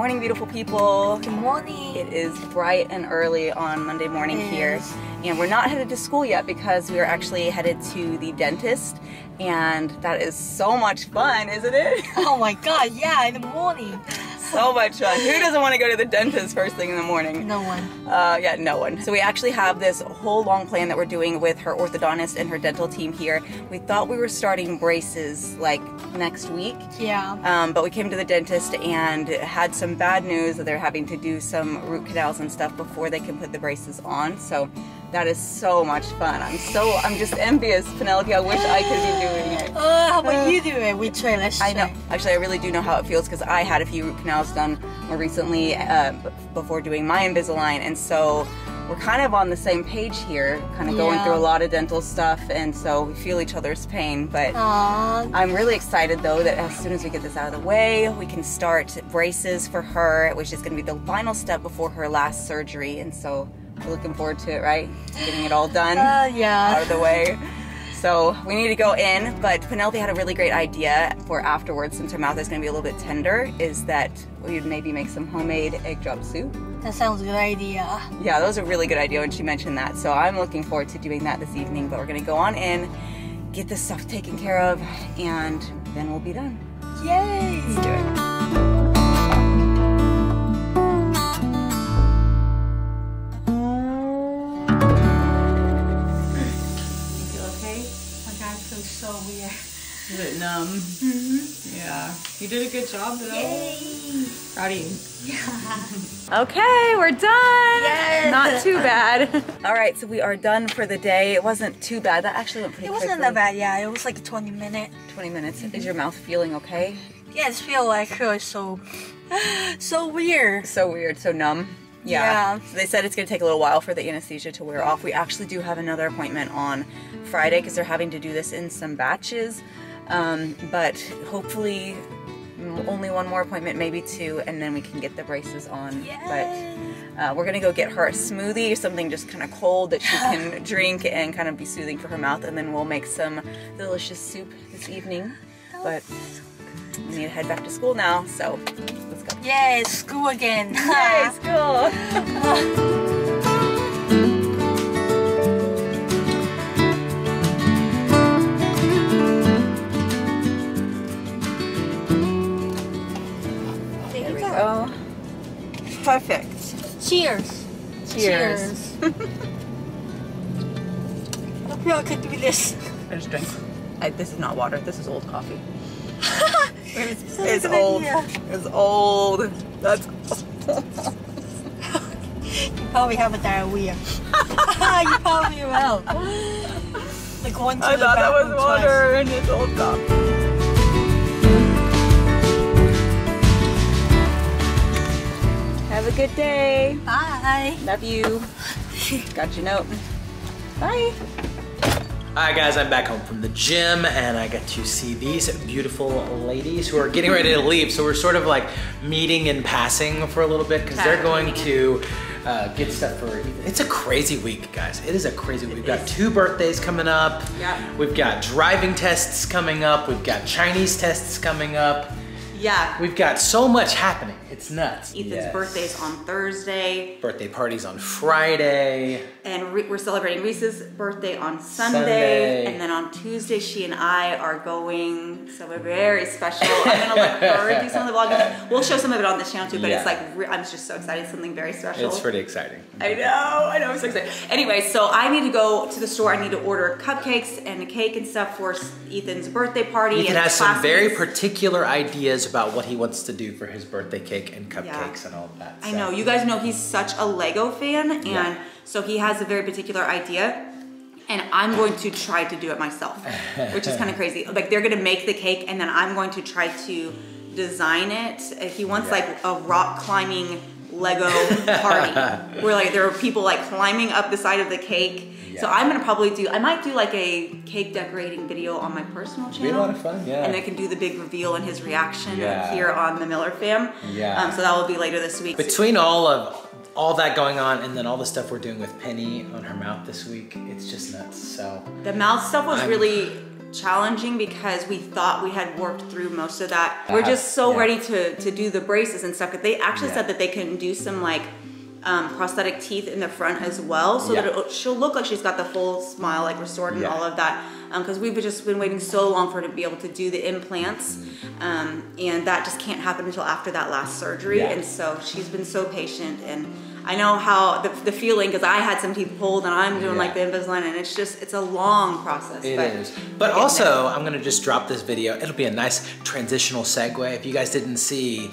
morning, beautiful people. Good morning. It is bright and early on Monday morning here, and we're not headed to school yet because we are actually headed to the dentist, and that is so much fun, isn't it? Oh my god, yeah, in the morning. So much fun. Who doesn't want to go to the dentist first thing in the morning? No one. Yeah, no one. So we actually have this whole long plan that we're doing with her orthodontist and her dental team here. We thought we were starting braces like next week. Yeah. But we came to the dentist and had some bad news that they're having to do some root canals and stuff before they can put the braces on. So that is so much fun. I'm just envious, Penelope. I wish I could be doing it. How about you do it? We try, let's try. I know. Actually, I really do know how it feels because I had a few root canals done more recently before doing my Invisalign, and so we're kind of on the same page here, kind of going through a lot of dental stuff, and so we feel each other's pain. But I'm really excited though that as soon as we get this out of the way, we can start braces for her, which is going to be the final step before her last surgery, and so we're looking forward to it, right? Getting it all done, out of the way. So we need to go in, but Penelope had a really great idea for afterwards, since her mouth is going to be a little bit tender, is that we would maybe make some homemade egg drop soup. That sounds a good idea. Yeah, that was a really good idea when she mentioned that. So I'm looking forward to doing that this evening, but we're going to go on in, get this stuff taken care of, and then we'll be done. Yay! Let's do it. So weird. A bit numb. Yeah. You did a good job though. Yay! Proud of you. Yeah. Okay, we're done. Yes. Not too bad. All right, so we are done for the day. It wasn't too bad. That actually went pretty quickly. It wasn't that bad, yeah. It was like 20 minutes. 20 minutes. Is your mouth feeling okay? Yeah, it feels like so weird. So weird, so numb. Yeah. So they said it's going to take a little while for the anesthesia to wear off. We actually do have another appointment on Friday because they're having to do this in some batches. But hopefully only one more appointment, maybe two, and then we can get the braces on. Yes. But we're going to go get her a smoothie, something just kind of cold that she can drink and kind of be soothing for her mouth, and then we'll make some delicious soup this evening. But we need to head back to school now, so let's go. Yay, school again. Yay, school. There we go. Perfect. Cheers. Cheers. I feel I could do this. I just drink. This is not water. This is old coffee. It's old. Idea. It's old. That's. You probably have a diarrhea. You probably will. Like going to I the thought that was bathroom water and it's old coffee. Have a good day. Bye. Love you. Got your note. Bye. Alright guys, I'm back home from the gym and I get to see these beautiful ladies who are getting ready to leave. So we're sort of like meeting and passing for a little bit because they're going to get stuff for Ethan. It's a crazy week, guys. It is a crazy week. We've got 2 birthdays coming up. Yeah. We've got driving tests coming up. We've got Chinese tests coming up. Yeah. We've got so much happening. It's nuts. Ethan's birthday's on Thursday. Birthday party's on Friday. And we're celebrating Reese's birthday on Sunday. And then on Tuesday, she and I are going somewhere very special. I'm gonna let her do some of the vlogging. We'll show some of it on this channel too, but it's like, I'm just so excited. Something very special. It's pretty exciting. I know, I'm so excited. Anyway, so I need to go to the store. I need to order cupcakes and a cake and stuff for Ethan's birthday party. Ethan has some very particular ideas about what he wants to do for his birthday cake and cupcakes and all of that. I know, you guys know he's such a Lego fan, and so he has a very particular idea, and I'm going to try to do it myself, which is kind of crazy. Like, they're gonna make the cake, and then I'm going to try to design it. He wants like a rock climbing Lego party, where like there are people like climbing up the side of the cake. So I'm gonna probably I might do like a cake decorating video on my personal channel. Be a lot of fun, yeah. And I can do the big reveal and his reaction here on the Miller Fam. Yeah. So that will be later this week. Between all that going on and then all the stuff we're doing with Penny on her mouth this week, it's just nuts. So the mouth stuff was really challenging because we thought we had worked through most of that. We're just so ready to do the braces and stuff. But they actually said that they can do some like prosthetic teeth in the front as well, so that she'll look like she's got the full smile, like restored and all of that. Because we've just been waiting so long for her to be able to do the implants, and that just can't happen until after that last surgery. And so she's been so patient, and I know how the feeling, because I had some teeth pulled and I'm doing like the Invisalign, and it's a long process. It is. But also, I'm gonna just drop this video. It'll be a nice transitional segue. If you guys didn't see,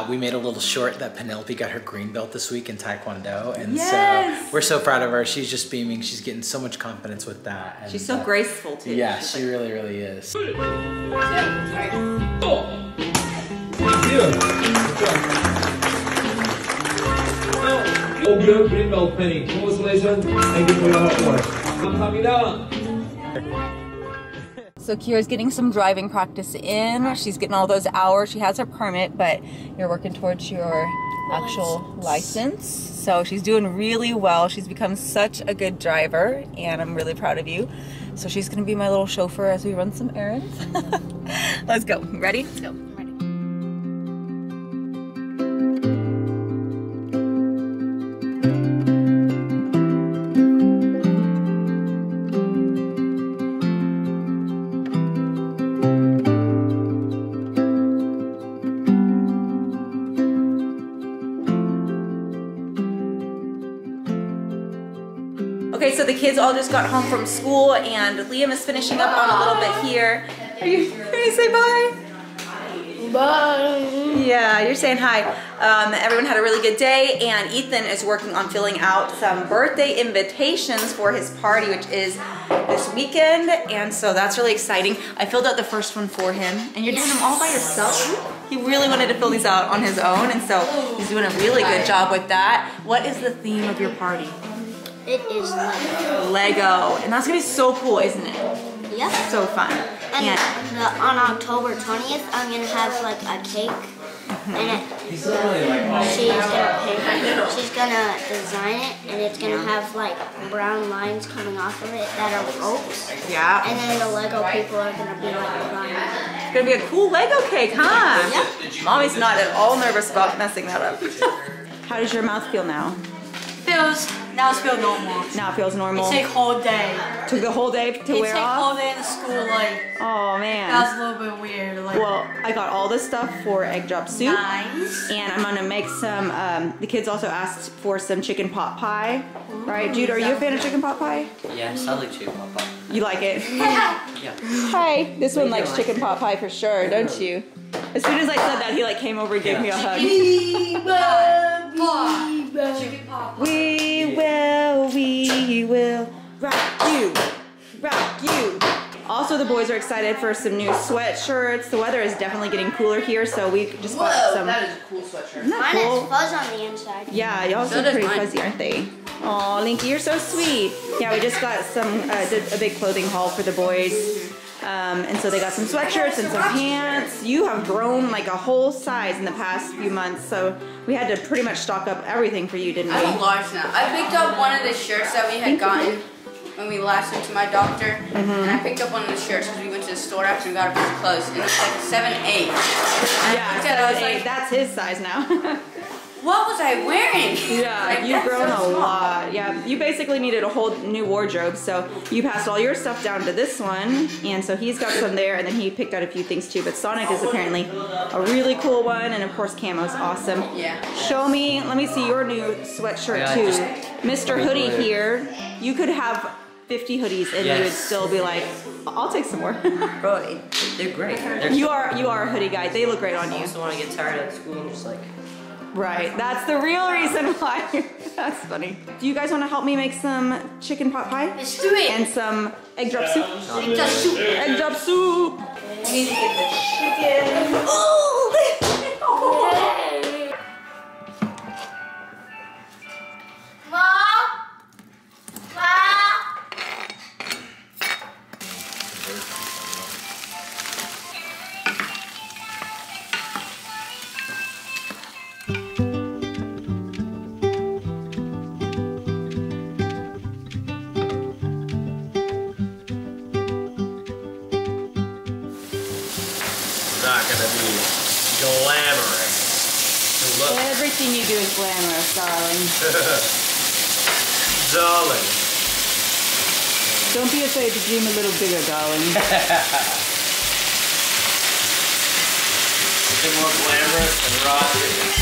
we made a little short that Penelope got her green belt this week in Taekwondo, and so we're so proud of her. She's just beaming. She's getting so much confidence with that. And, she's so graceful too. Yeah, she's she really, really is. green belt penny. Congratulations. Thank you for your hard work. 감사합니다. So Kira's getting some driving practice in. She's getting all those hours. She has her permit, but you're working towards your actual license. So she's doing really well. She's become such a good driver, and I'm really proud of you. So she's gonna be my little chauffeur as we run some errands. Let's go. Ready? Let's go. Okay, so the kids all just got home from school, and Liam is finishing up on a little bit here. Are you gonna say bye? Bye. Yeah, you're saying hi. Everyone had a really good day, and Ethan is working on filling out some birthday invitations for his party, which is this weekend, and so that's really exciting. I filled out the first one for him, and you're doing them all by yourself? He really wanted to fill these out on his own, and so he's doing a really good job with that. What is the theme of your party? It is Lego. Lego, and that's gonna be so cool, isn't it? Yep. So fun. And on October 20th, I'm gonna have like a cake, and she's gonna design it, and it's gonna have like brown lines coming off of it that are ropes. Yeah. And then the Lego people are gonna be like crying. It's gonna be a cool Lego cake, huh? Yep. Mommy's not at all nervous about messing that up. How does your mouth feel now? Now it feels normal. Now it feels normal. It took whole day. Took the whole day to wear off? Whole day in the school, like. Oh man. That was a little bit weird. Like, well, I got all this stuff for egg drop soup. Nice. And I'm gonna make some, the kids also asked for some chicken pot pie. Right, Jude, are you a fan of chicken pot pie? Yes, I like chicken pot pie. You like it? Yeah. Hi, this one likes chicken pot pie for sure, don't you? As soon as I said that, he like came over and gave me a hug. We will rock you. Also, the boys are excited for some new sweatshirts. The weather is definitely getting cooler here, so we just bought some. That is a cool sweatshirt. Isn't that mine cool? has fuzz on the inside. Yeah, y'all So are does pretty mine. fuzzy, aren't they? Aw, Linky, you're so sweet. Yeah, we just got some, did a big clothing haul for the boys. And so they got some sweatshirts and some pants. You have grown like a whole size in the past few months, so we had to pretty much stock up everything for you, didn't we? I'm large now. I picked up one of the shirts that we had gotten when we last went to my doctor, and I picked up one of the shirts because we went to the store after and got a piece of clothes, and it's like 7'8". Yeah, I was like, that's his size now. what was I wearing? Yeah, Like, you've that's grown so a small. lot. Yeah, you basically needed a whole new wardrobe, so you passed all your stuff down to this one, and so he's got some there, and then he picked out a few things too, but Sonic is apparently a really cool one, and of course Camo's awesome. Yeah. Show me, let me see your new sweatshirt Yeah, too. just Mr. Hoodie here, you could have 50 hoodies and you would Yes. still be like, I'll take some more. Bro, they're great. You are a hoodie guy, they look great on you. Also, when I get tired at school, I'm just like, Right, that's the real reason why. That's funny. Do you guys want to help me make some chicken pot pie? Let's do it. And some egg drop soup? Egg drop soup. Egg drop soup! We need to get the chicken. not gonna be glamorous to look. Everything you do is glamorous, darling. Darling. Don't be afraid to dream a little bigger, darling. Nothing more glamorous than raw chicken.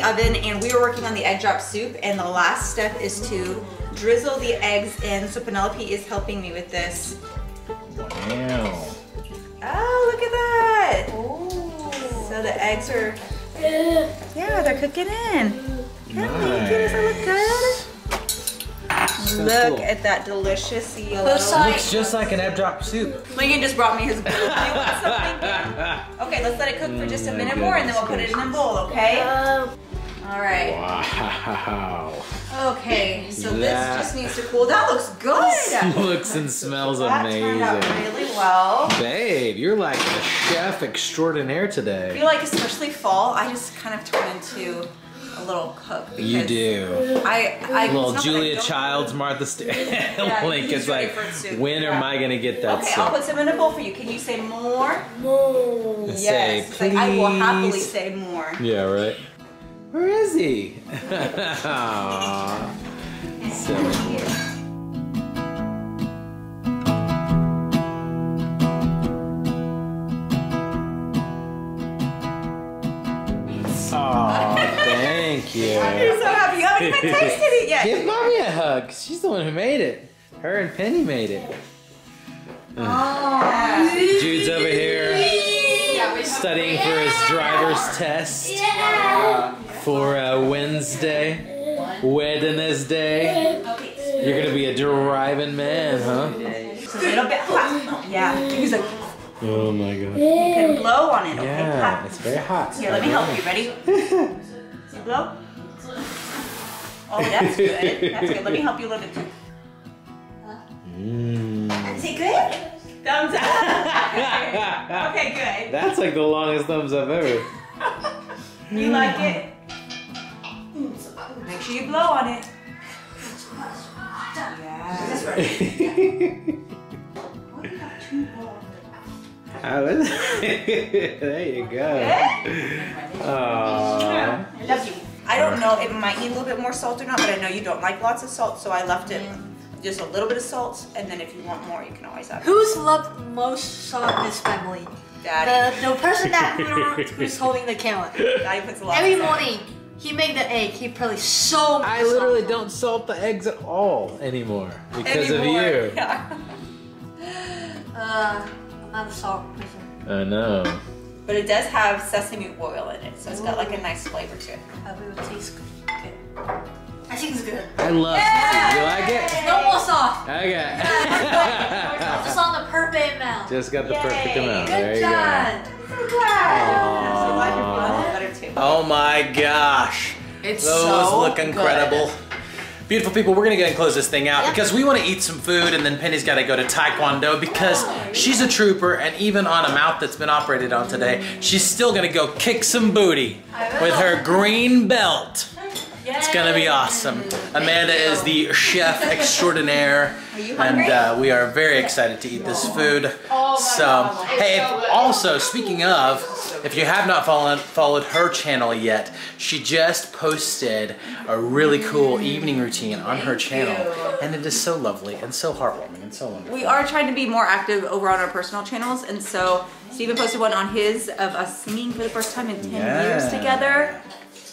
Oven, and we were working on the egg drop soup, and the last step is to drizzle the eggs in. So Penelope is helping me with this. Wow. Oh, look at that. Ooh. So the eggs are, yeah, they're cooking in. Nice. Does that look good? So Look cool. at that delicious yellow. Looks just like an egg drop soup. Lincoln just brought me his bowl. Do you want some, Lincoln? Okay, let's let it cook for just a minute more, and then we'll put it in the bowl, okay? All right. Wow. Okay, so this just needs to cool. That looks good. Looks and smells that amazing. That turned out really well. Babe, you're like a chef extraordinaire I today. feel like, especially fall, I just kind of turn into a little cook. You do. I Little Julia Childs, Martha Stewart. Link is like, when am I gonna get that okay, soup? I'll put some in a bowl for you. Can you say more? More. Yes. Say, It's like, I will happily please. say more. Yeah, right. Where is he? Aww. Silly boy. Aw, thank you. I'm so happy. You haven't even tasted it yet. Give mommy a hug. She's the one who made it. Her and Penny made it. Oh. Jude's over here studying for his driver's test for Wednesday. You're gonna be a driving man, huh? It's a little bit hot. Yeah. He's like, Oh my god. you can blow on it. Okay. Yeah, Hot. it's very hot. Here, let me help you. Ready? You blow. Oh, that's good. That's good. Let me help you a little bit too. Is it good? Thumbs up. Okay, good. That's like the longest thumbs up ever. You like it? Make sure you blow on it. Yeah. That's right. There you go. Aww. I love you. I don't know, it might need a little bit more salt or not, but I know you don't like lots of salt, so I left it just a little bit of salt, and then if you want more, you can always have it. Who's loved most salt in this family? Daddy. The person who's holding the camera. Daddy puts a lot Every of salt. morning, he made the egg. He probably so much I salt. literally don't salt the eggs at all anymore because of Anymore. you. Yeah. I'm not a salt person. I know. But it does have sesame oil in it, so it's got like a nice flavor to it. Probably would taste good. I think it's good. I love it. You like it? No more salt. Okay. Just on the perfect amount. Just got the perfect amount. Good There you job. I'm so glad you're feeling a little better too. Oh my gosh. It's Those so look incredible. Beautiful people, we're gonna go and close this thing out Yep. because we want to eat some food, and then Penny's got to go to Taekwondo because she's a trooper, and even on a mouth that's been operated on today, she's still gonna go kick some booty with her green belt. It's gonna be awesome. Amanda is the chef extraordinaire, and we are very excited to eat this food. So, hey, also speaking of, if you have not followed her channel yet, she just posted a really cool evening routine on her channel, and it is so lovely and so heartwarming and so wonderful. We are trying to be more active over on our personal channels, and so Steven posted one on his of us singing for the first time in 10 years together.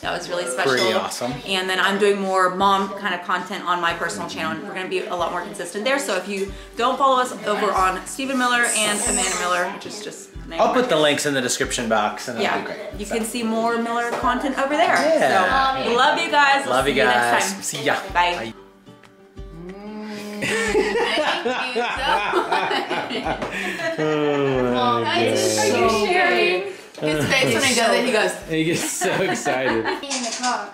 That was really special. Pretty awesome. And then I'm doing more mom kind of content on my personal channel, and we're going to be a lot more consistent there. So if you don't follow us over on Stephen Miller and Amanda Miller, which is just I'll put the links in the description box, and that'll be great. You can see more Miller content over there. Yeah. So love you guys. Love you See guys. next time. See ya. Bye. Thank you so much. Oh, Are you sharing? His face when I go there, he goes. he gets so excited. In the car.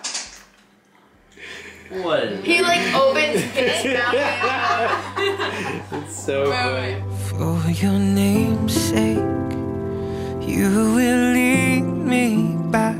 What? He like opens his mouth. It's so funny. For your name's sake, you will lead me back